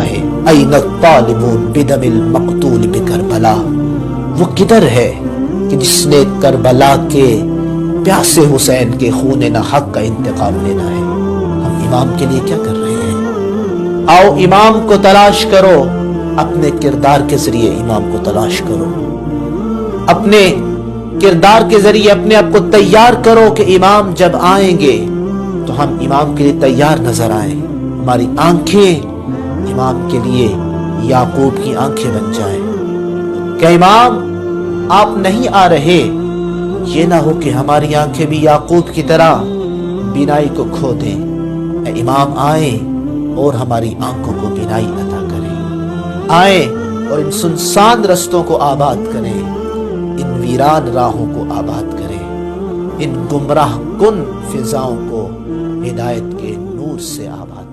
है, ऐन तालिबून बिदमिल मक़तूल बिकरबला, वो किधर है कि जिसने करबला के प्यासे हुसैन के खून न हक का इंतकाम लेना है। हम इमाम के लिए क्या कर रहे हैं? आओ इमाम को तलाश करो, अपने किरदार के जरिए इमाम को तलाश करो, अपने किरदार के जरिए अपने आप को तैयार करो कि इमाम जब आएंगे तो हम इमाम के लिए तैयार नजर आए, हमारी आंखें इमाम के लिए याकूब की आंखें बन जाए। क्या इमाम आप नहीं आ रहे, ये ना हो कि हमारी आंखें भी याकूब की तरह बिनाई को खो दें। इमाम आए और हमारी आंखों को बिनाई अता करें, आए और इन सुनसान रस्तों को आबाद करें, इन वीरान राहों को आबाद करें, इन गुमराह कुन फिजाओं को हिदायत के नूर से आबाद